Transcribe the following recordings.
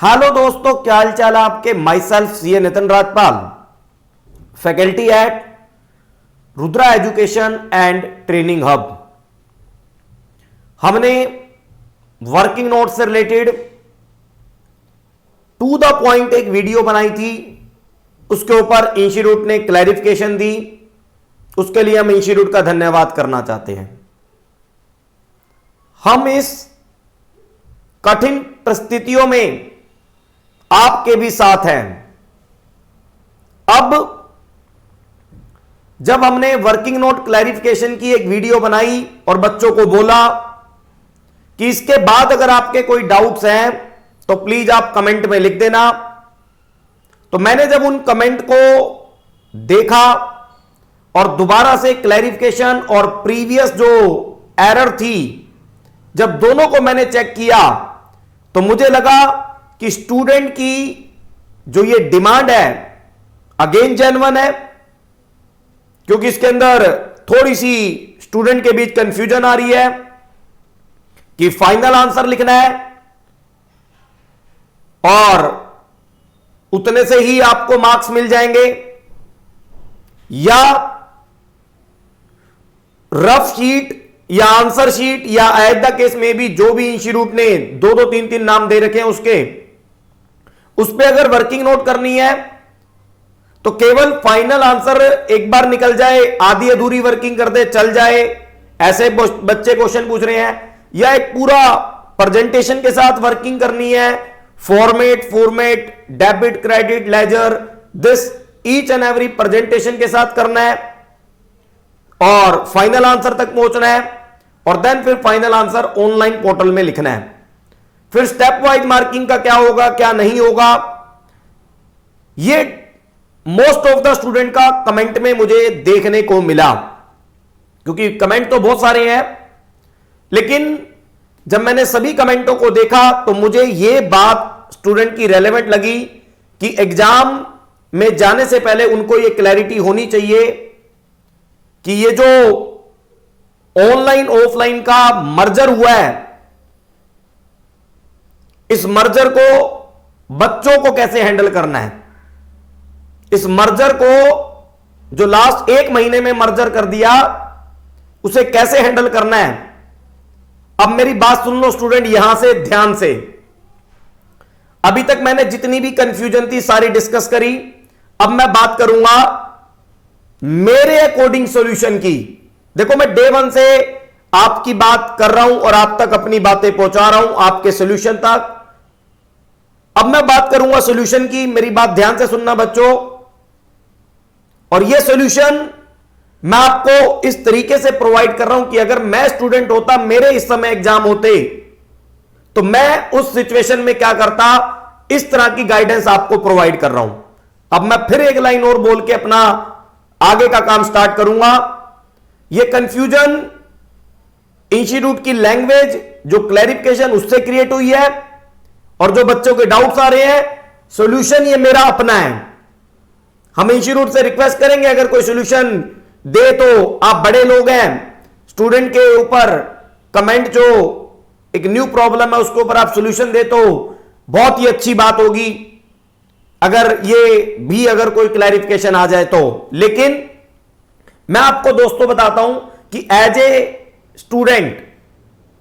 Hello दोस्तों, क्या हाल चाल है आपके। My self CA Nitin Rajpal, faculty at Rudra education and training hub. हमने वर्किंग नोट से रिलेटेड टू द पॉइंट एक वीडियो बनाई थी। उसके ऊपर इंस्टीट्यूट ने क्लैरिफिकेशन दी। उसके लिए हम इंस्टीट्यूट का धन्यवाद करना चाहते हैं। हम इस कठिन परिस्थितियों में आपके भी साथ हैं। अब जब हमने वर्किंग नोट क्लैरिफिकेशन की एक वीडियो बनाई और बच्चों को बोला कि इसके बाद अगर आपके कोई डाउट्स हैं तो प्लीज आप कमेंट में लिख देना, तो मैंने जब उन कमेंट को देखा और दोबारा से क्लैरिफिकेशन और प्रीवियस जो एरर थी, जब दोनों को मैंने चेक किया तो मुझे लगा कि स्टूडेंट की जो ये डिमांड है अगेन जेन्युइन है, क्योंकि इसके अंदर थोड़ी सी स्टूडेंट के बीच कंफ्यूजन आ रही है कि फाइनल आंसर लिखना है और उतने से ही आपको मार्क्स मिल जाएंगे, या रफ शीट या आंसर शीट या एट द केस में भी जो भी इंस्टीट्यूट ने दो दो तीन तीन नाम दे रखे हैं उस पे अगर वर्किंग नोट करनी है तो केवल फाइनल आंसर एक बार निकल जाए, आधी अधूरी वर्किंग कर दे चल जाए, ऐसे बच्चे क्वेश्चन पूछ रहे हैं, या एक पूरा प्रेजेंटेशन के साथ वर्किंग करनी है, format debit credit ledger this each and every presentation के साथ करना है और फाइनल आंसर तक पहुंचना है, और देन फिर फाइनल आंसर ऑनलाइन पोर्टल में लिखना है। फिर स्टेप वाइज मार्किंग का क्या होगा क्या नहीं होगा, ये मोस्ट ऑफ द स्टूडेंट का कमेंट में मुझे देखने को मिला, क्योंकि कमेंट तो बहुत सारे हैं, लेकिन जब मैंने सभी कमेंटों को देखा तो मुझे यह बात स्टूडेंट की रेलेवेंट लगी कि एग्जाम में जाने से पहले उनको यह क्लैरिटी होनी चाहिए कि ये जो ऑनलाइन ऑफलाइन का मर्जर हुआ है, इस मर्जर को बच्चों को कैसे हैंडल करना है। इस मर्जर को जो लास्ट एक महीने में मर्जर कर दिया उसे कैसे हैंडल करना है। अब मेरी बात सुन लो स्टूडेंट, यहां से ध्यान से। अभी तक मैंने जितनी भी कंफ्यूजन थी सारी डिस्कस करी। अब मैं बात करूंगा मेरे अकॉर्डिंग सॉल्यूशन की। देखो, मैं डे वन से आपकी बात कर रहा हूं और आप तक अपनी बातें पहुंचा रहा हूं, आपके सॉल्यूशन तक। अब मैं बात करूंगा सॉल्यूशन की। मेरी बात ध्यान से सुनना बच्चों, और यह सॉल्यूशन मैं आपको इस तरीके से प्रोवाइड कर रहा हूं कि अगर मैं स्टूडेंट होता, मेरे इस समय एग्जाम होते, तो मैं उस सिचुएशन में क्या करता, इस तरह की गाइडेंस आपको प्रोवाइड कर रहा हूं। अब मैं फिर एक लाइन और बोल के अपना आगे का काम स्टार्ट करूंगा। यह कंफ्यूजन इंस्टीट्यूट की लैंग्वेज जो क्लैरिफिकेशन उससे क्रिएट हुई है, और जो बच्चों के डाउट्स आ रहे हैं, सॉल्यूशन ये मेरा अपना है। हम इंस्टीट्यूट से रिक्वेस्ट करेंगे अगर कोई सॉल्यूशन दे तो, आप बड़े लोग हैं, स्टूडेंट के ऊपर कमेंट जो एक न्यू प्रॉब्लम है उसके ऊपर आप सॉल्यूशन दे तो बहुत ही अच्छी बात होगी, अगर ये भी अगर कोई क्लैरिफिकेशन आ जाए तो। लेकिन मैं आपको दोस्तों बताता हूं कि एज ए स्टूडेंट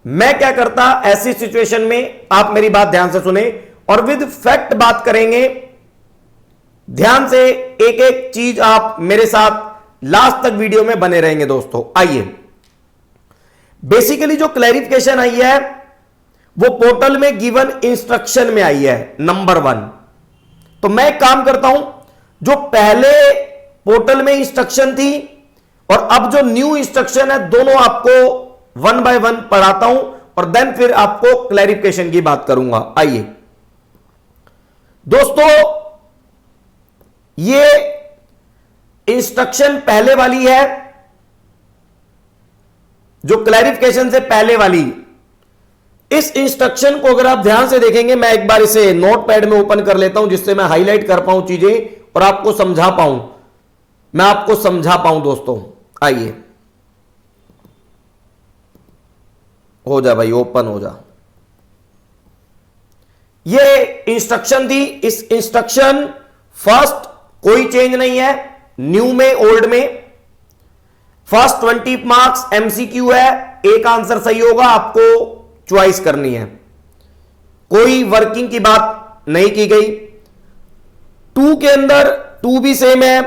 मैं क्या करता ऐसी सिचुएशन में। आप मेरी बात ध्यान से सुने और विद फैक्ट बात करेंगे। ध्यान से एक एक चीज आप मेरे साथ लास्ट तक वीडियो में बने रहेंगे दोस्तों। आइए, बेसिकली जो क्लैरिफिकेशन आई है वो पोर्टल में गिवन इंस्ट्रक्शन में आई है, नंबर 1। तो मैं एक काम करता हूं, जो पहले पोर्टल में इंस्ट्रक्शन थी और अब जो न्यू इंस्ट्रक्शन है, दोनों आपको वन बाय वन पढ़ाता हूं और देन फिर आपको क्लैरिफिकेशन की बात करूंगा। आइए दोस्तों, ये इंस्ट्रक्शन पहले वाली है, जो क्लैरिफिकेशन से पहले वाली। इस इंस्ट्रक्शन को अगर आप ध्यान से देखेंगे, मैं एक बार इसे नोटपैड में ओपन कर लेता हूं जिससे मैं हाईलाइट कर पाऊं चीजें और आपको समझा पाऊं, मैं आपको समझा पाऊं दोस्तों। आइए, हो जा भाई, ओपन हो जा। ये इंस्ट्रक्शन थी, इस इंस्ट्रक्शन फर्स्ट कोई चेंज नहीं है, न्यू में ओल्ड में। फर्स्ट 20 मार्क्स एमसीक्यू है, एक आंसर सही होगा, आपको चॉइस करनी है, कोई वर्किंग की बात नहीं की गई। 2 के अंदर 2 भी सेम है,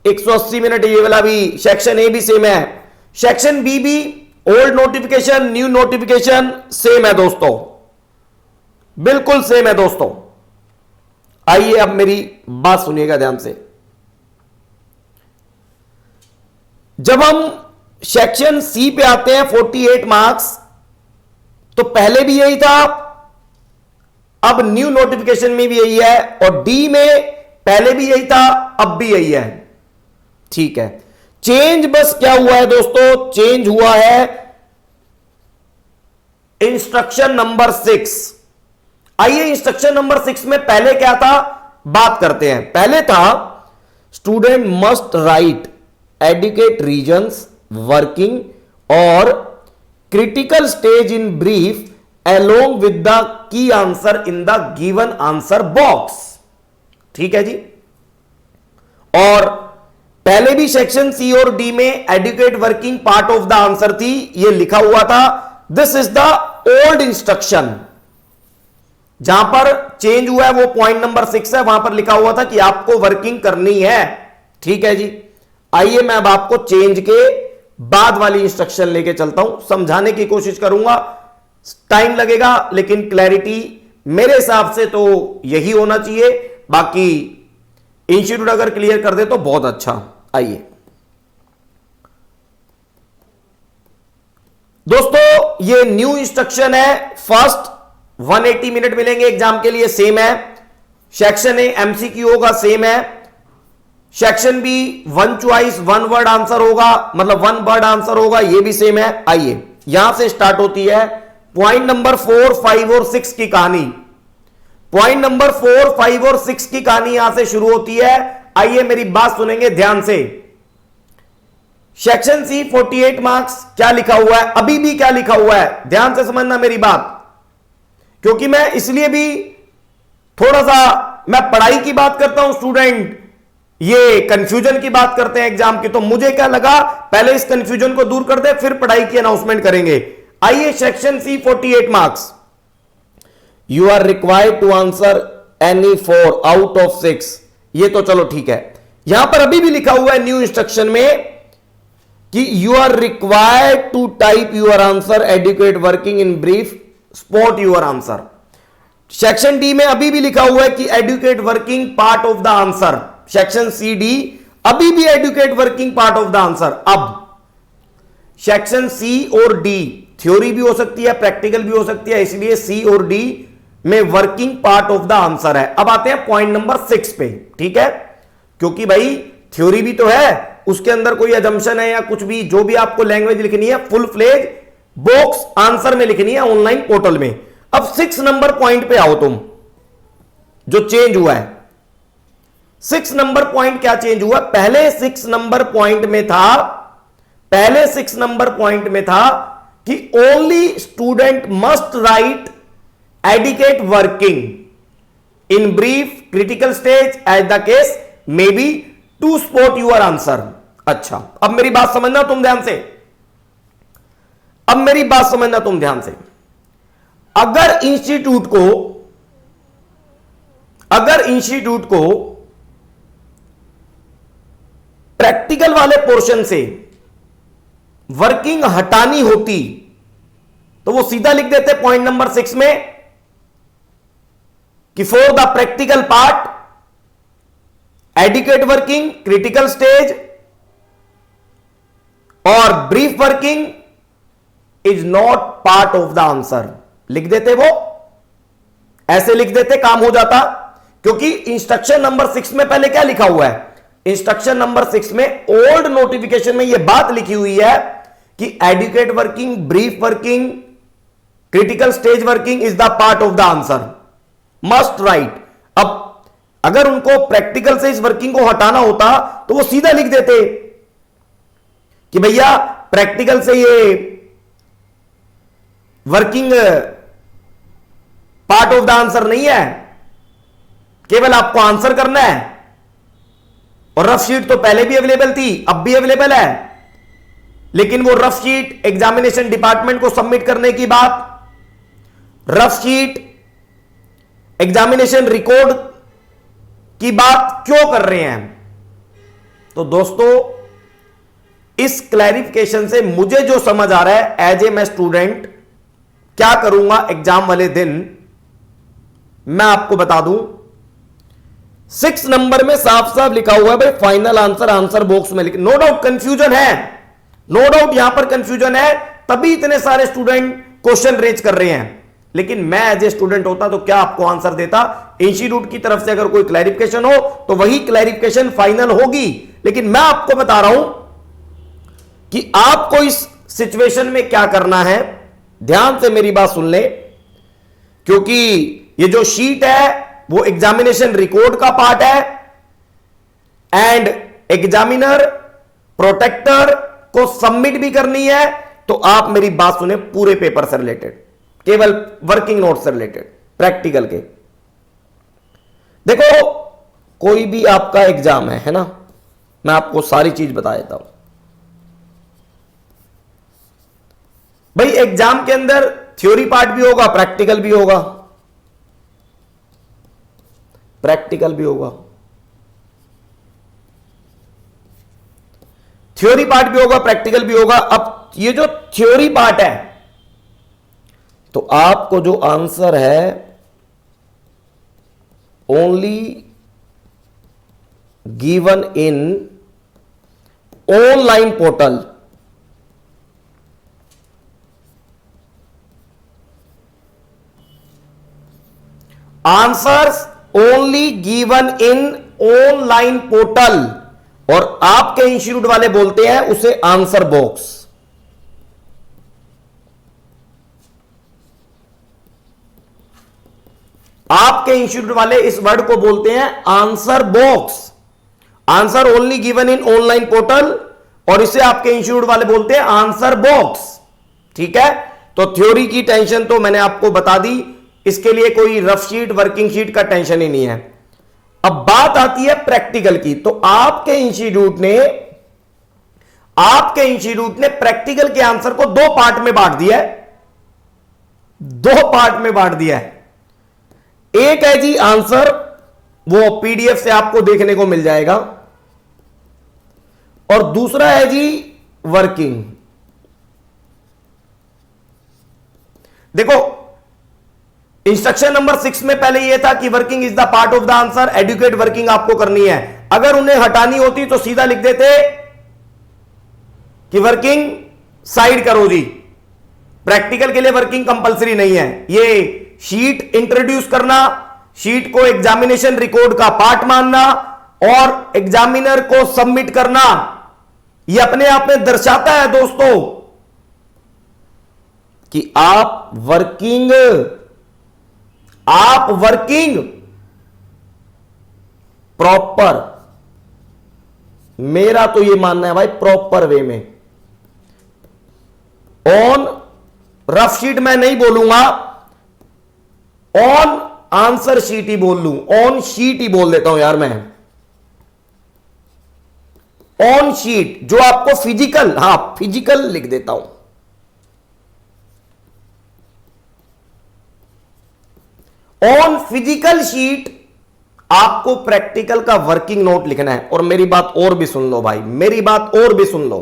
180 मिनट, ये वाला भी सेक्शन ए भी सेम है, सेक्शन बी भी old notification new notification same है दोस्तों, बिल्कुल सेम है दोस्तों। आइए अब मेरी बात सुनिएगा ध्यान से। जब हम सेक्शन सी पे आते हैं 48 मार्क्स, तो पहले भी यही था, अब न्यू नोटिफिकेशन में भी यही है, और डी में पहले भी यही था, अब भी यही है। ठीक है, चेंज बस क्या हुआ है दोस्तों, चेंज हुआ है इंस्ट्रक्शन नंबर 6। आइए इंस्ट्रक्शन नंबर 6 में पहले क्या था बात करते हैं। पहले था student must write adequate reasons working और critical stage in brief along with the key answer in the given answer box. ठीक है जी। और पहले भी सेक्शन सी और डी में adequate working part of the answer थी, ये लिखा हुआ था। This is the old instruction. जहां पर चेंज हुआ है वो पॉइंट नंबर 6 है, वहां पर लिखा हुआ था कि आपको वर्किंग करनी है। ठीक है जी। आइए मैं अब आपको चेंज के बाद वाली इंस्ट्रक्शन लेके चलता हूं, समझाने की कोशिश करूंगा, टाइम लगेगा, लेकिन क्लैरिटी मेरे हिसाब से तो यही होना चाहिए। बाकी इंस्टीट्यूट अगर क्लियर कर दे तो बहुत अच्छा। आइए दोस्तों, ये न्यू इंस्ट्रक्शन है। फर्स्ट 180 मिनट मिलेंगे एग्जाम के लिए, सेम है। सेक्शन ए एमसीक्यू होगा, सेम है। Section B 1 choice 1 word answer होगा, मतलब 1 वर्ड आंसर होगा, ये भी सेम है। आइए यहां से स्टार्ट होती है पॉइंट नंबर 4, 5 और 6 की कहानी। पॉइंट नंबर 4, 5 और 6 की कहानी यहां से शुरू होती है। आइए मेरी बात सुनेंगे ध्यान से। सेक्शन सी 48 मार्क्स, क्या लिखा हुआ है, अभी भी क्या लिखा हुआ है, ध्यान से समझना मेरी बात, क्योंकि मैं इसलिए भी थोड़ा सा मैं पढ़ाई की बात करता हूं, स्टूडेंट ये कंफ्यूजन की बात करते हैं एग्जाम की, तो मुझे क्या लगा पहले इस कंफ्यूजन को दूर कर दे, फिर पढ़ाई की अनाउंसमेंट करेंगे। आइए section C 48 marks, you are required to answer any 4 out of 6। ये तो चलो ठीक है। यहां पर अभी भी लिखा हुआ है न्यू इंस्ट्रक्शन में कि you are required to type your answer adequate working in brief spot your answer. Section D में अभी भी लिखा हुआ है कि adequate working part of the answer. Section C D अभी भी adequate working part of the answer. अब सेक्शन सी और डी थ्योरी भी हो सकती है, प्रैक्टिकल भी हो सकती है, इसलिए सी और डी में working part of the answer है। अब आते हैं पॉइंट नंबर 6 पे। ठीक है, क्योंकि भाई थ्योरी भी तो है, उसके अंदर कोई अजम्पशन है या कुछ भी, जो भी आपको लैंग्वेज लिखनी है फुल फ्लेज बॉक्स आंसर में लिखनी है ऑनलाइन पोर्टल में। अब 6 नंबर पॉइंट पे आओ तुम, जो चेंज हुआ है 6 नंबर पॉइंट क्या चेंज हुआ। पहले 6 नंबर पॉइंट में था, पहले 6 नंबर पॉइंट में था कि only student must write adequate working in brief critical stage as the case may be to spot your answer. अच्छा, अब मेरी बात समझना तुम ध्यान से, अब मेरी बात समझना तुम ध्यान से। अगर इंस्टीट्यूट को प्रैक्टिकल वाले पोर्शन से वर्किंग हटानी होती तो वो सीधा लिख देते पॉइंट नंबर 6 में कि for the practical part adequate working critical stage और brief working is not part of the answer. लिख देते, वो ऐसे लिख देते, काम हो जाता। क्योंकि इंस्ट्रक्शन नंबर 6 में पहले क्या लिखा हुआ है, इंस्ट्रक्शन नंबर 6 में ओल्ड नोटिफिकेशन में यह बात लिखी हुई है कि adequate working brief working critical stage working is the part of the answer, must write. अब अगर उनको प्रैक्टिकल से इस वर्किंग को हटाना होता तो वो सीधा लिख देते कि भैया प्रैक्टिकल से ये working part of the answer नहीं है, केवल आपको आंसर करना है। और रफ शीट तो पहले भी अवेलेबल थी, अब भी अवेलेबल है, लेकिन वो रफ शीट एग्जामिनेशन डिपार्टमेंट को सबमिट करने की बात, रफ शीट एग्जामिनेशन रिकॉर्ड की बात क्यों कर रहे हैं? तो दोस्तों, इस क्लैरिफिकेशन से मुझे जो समझ आ रहा है, एज ए मैं स्टूडेंट क्या करूंगा एग्जाम वाले दिन, मैं आपको बता दूं। 6 नंबर में साफ साफ लिखा हुआ है भाई, फाइनल आंसर आंसर बॉक्स में लिख। नो डाउट कंफ्यूजन है, नो डाउट यहां पर कंफ्यूजन है, तभी इतने सारे स्टूडेंट क्वेश्चन रेज कर रहे हैं। लेकिन मैं एज ए स्टूडेंट होता तो क्या आपको आंसर देता? इंस्टीट्यूट की तरफ से अगर कोई क्लैरिफिकेशन हो तो वही क्लैरिफिकेशन फाइनल होगी। लेकिन मैं आपको बता रहा हूं कि आपको इस सिचुएशन में क्या करना है। ध्यान से मेरी बात सुन ले, क्योंकि ये जो शीट है वो एग्जामिनेशन रिकॉर्ड का पार्ट है, एंड एग्जामिनर प्रोटेक्टर को सबमिट भी करनी है। तो आप मेरी बात सुने, पूरे पेपर से रिलेटेड, केवल वर्किंग नोट से रिलेटेड, प्रैक्टिकल के। देखो, कोई भी आपका एग्जाम है ना, मैं आपको सारी चीज बता देता हूं भाई। एग्जाम के अंदर थ्योरी पार्ट भी होगा, प्रैक्टिकल भी होगा, प्रैक्टिकल भी होगा, थ्योरी पार्ट भी होगा, प्रैक्टिकल भी होगा। अब ये जो थ्योरी पार्ट है, तो आपको जो आंसर है only given in online portal, answers only given in online portal, और आपके इंस्टीट्यूट वाले बोलते हैं उसे आंसर बॉक्स। आपके इंस्टीट्यूट वाले इस वर्ड को बोलते हैं answer box. Answer only given in online portal, और इसे आपके इंस्टीट्यूट वाले बोलते हैं आंसर बॉक्स। ठीक है, तो थ्योरी की टेंशन तो मैंने आपको बता दी, इसके लिए कोई रफ शीट वर्किंग शीट का टेंशन ही नहीं है। अब बात आती है प्रैक्टिकल की। तो आपके इंस्टीट्यूट ने प्रैक्टिकल के आंसर को 2 पार्ट में बांट दिया है, 2 पार्ट में बांट दिया है। एक है जी आंसर, वो पीडीएफ से आपको देखने को मिल जाएगा, और दूसरा है जी वर्किंग। देखो, इंस्ट्रक्शन नंबर 6 में पहले यह था कि working is the part of the answer, adequate working आपको करनी है। अगर उन्हें हटानी होती तो सीधा लिख देते कि वर्किंग साइड करो जी, प्रैक्टिकल के लिए वर्किंग कंपलसरी नहीं है। ये शीट इंट्रोड्यूस करना, शीट को एग्जामिनेशन रिकॉर्ड का पार्ट मानना और एग्जामिनर को सबमिट करना, यह अपने आप में दर्शाता है दोस्तों कि आप वर्किंग प्रॉपर, मेरा तो यह मानना है भाई प्रॉपर वे में। ऑन रफ शीट मैं नहीं बोलूंगा, ऑन आंसर शीट ही बोल लूं, ऑन शीट ही बोल देता हूं यार मैं। ऑन शीट जो आपको फिजिकल, फिजिकल लिख देता हूं। ऑन फिजिकल शीट आपको प्रैक्टिकल का वर्किंग नोट लिखना है। और मेरी बात और भी सुन लो भाई, मेरी बात और भी सुन लो,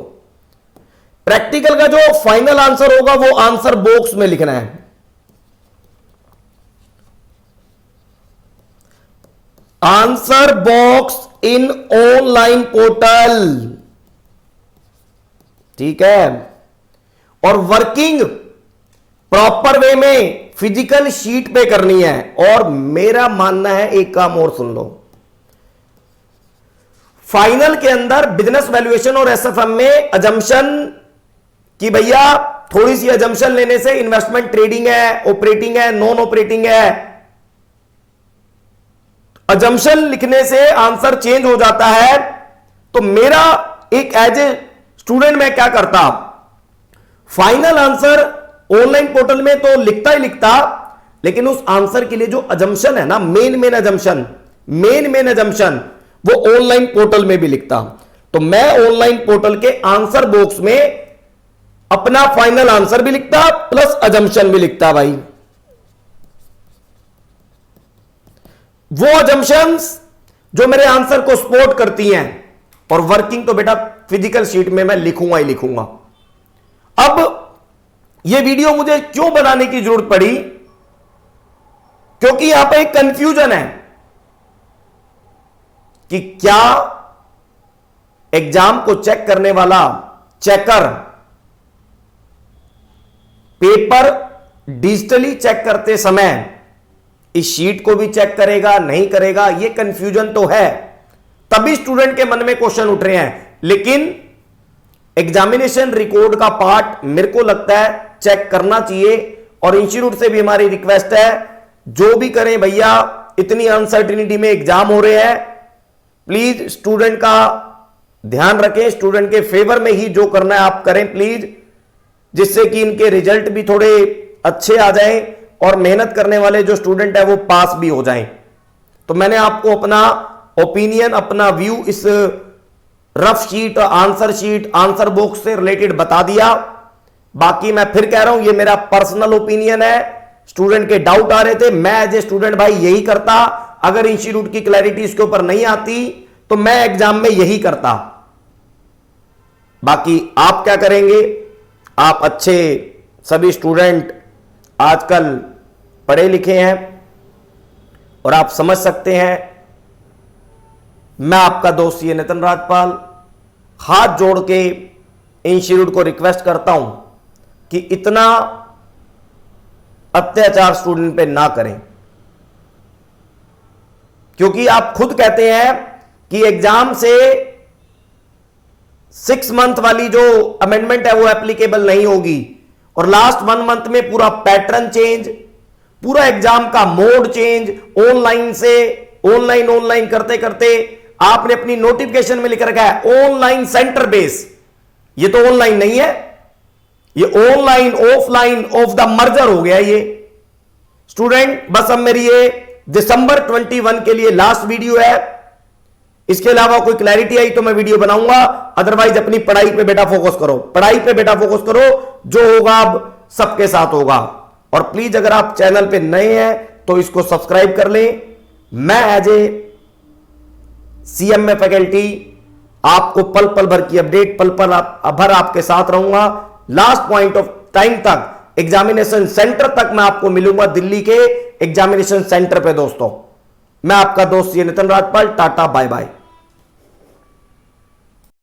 प्रैक्टिकल का जो फाइनल आंसर होगा वो आंसर बॉक्स में लिखना है। Answer box in online portal, ठीक है। और वर्किंग प्रॉपर वे में फिजिकल शीट पे करनी है। और मेरा मानना है, एक काम और सुन लो, फाइनल के अंदर बिजनेस वैल्यूएशन और एसएफएम में अजम्पशन कि भैया थोड़ी सी अजम्पशन लेने से इन्वेस्टमेंट ट्रेडिंग है, ऑपरेटिंग है, नॉन ऑपरेटिंग है, अजम्पशन लिखने से आंसर चेंज हो जाता है। तो मेरा एक एज ए स्टूडेंट मैं क्या करता, फाइनल आंसर ऑनलाइन पोर्टल में तो लिखता ही लिखता, लेकिन उस आंसर के लिए जो अजम्पशन है ना, मेन अजम्पशन, वो ऑनलाइन पोर्टल में भी लिखता। तो मैं ऑनलाइन पोर्टल के आंसर बॉक्स में अपना फाइनल आंसर भी लिखता प्लस अजम्पशन भी लिखता भाई। वो अजम्पशंस जो मेरे आंसर को सपोर्ट करती हैं, और वर्किंग तो बेटा फिजिकल शीट में मैं लिखूंगा ही लिखूंगा। अब यह वीडियो मुझे क्यों बनाने की जरूरत पड़ी, क्योंकि यहां पे एक कंफ्यूजन है कि क्या एग्जाम को चेक करने वाला चेकर पेपर डिजिटली चेक करते समय इस शीट को भी चेक करेगा नहीं करेगा, यह कंफ्यूजन तो है, तभी स्टूडेंट के मन में क्वेश्चन उठ रहे हैं। लेकिन एग्जामिनेशन रिकॉर्ड का पार्ट मेरे को लगता है चेक करना चाहिए, और इंस्टीट्यूट से भी हमारी रिक्वेस्ट है, जो भी करें भैया, इतनी अनसर्टिनिटी में एग्जाम हो रहे हैं, प्लीज स्टूडेंट का ध्यान रखें, स्टूडेंट के फेवर में ही जो करना है आप करें प्लीज, जिससे कि इनके रिजल्ट भी थोड़े अच्छे आ जाएं और मेहनत करने वाले जो स्टूडेंट है वो पास भी हो जाएं। तो मैंने आपको अपना ओपिनियन, अपना व्यू इस रफ शीट, आंसर बॉक्स से रिलेटेड बता दिया। बाकी मैं फिर कह रहा हूं, ये मेरा पर्सनल ओपिनियन है। स्टूडेंट के डाउट आ रहे थे, मैं एज ए स्टूडेंट भाई यही करता, अगर इंस्टीट्यूट की क्लैरिटी इसके ऊपर नहीं आती तो मैं एग्जाम में यही करता। बाकी आप क्या करेंगे, आप अच्छे सभी स्टूडेंट आजकल पढ़े लिखे हैं और आप समझ सकते हैं। मैं आपका दोस्त ये नितिन राजपाल हाथ जोड़ के इंस्टीट्यूट को रिक्वेस्ट करता हूं कि इतना अत्याचार स्टूडेंट पे ना करें, क्योंकि आप खुद कहते हैं कि एग्जाम से 6 मंथ वाली जो अमेंडमेंट है वो एप्लीकेबल नहीं होगी, और लास्ट 1 मंथ में पूरा पैटर्न चेंज, पूरा एग्जाम का मोड चेंज, ऑनलाइन करते करते आपने अपनी नोटिफिकेशन में लिख रखा है ऑनलाइन सेंटर बेस। ये तो ऑनलाइन नहीं है, ये online offline off the merger हो गया ये। स्टूडेंट बस अब मेरी ये दिसंबर 21 के लिए लास्ट वीडियो है, इसके अलावा कोई क्लैरिटी आई तो मैं वीडियो बनाऊंगा, अदरवाइज अपनी पढ़ाई पे बेटा फोकस करो, जो होगा अब सबके साथ होगा। और प्लीज अगर आप चैनल पे नए हैं तो इसको सब्सक्राइब कर लें। मैं एज ए सीएमए फैकल्टी आपको पल पल भर की अपडेट, पल पल भर आपके साथ रहूंगा। लास्ट पॉइंट ऑफ टाइम तक, एग्जामिनेशन सेंटर तक मैं आपको मिलूंगा, दिल्ली के एग्जामिनेशन सेंटर पे। दोस्तों मैं आपका दोस्त ये Nitin Rajpal, tata bye bye.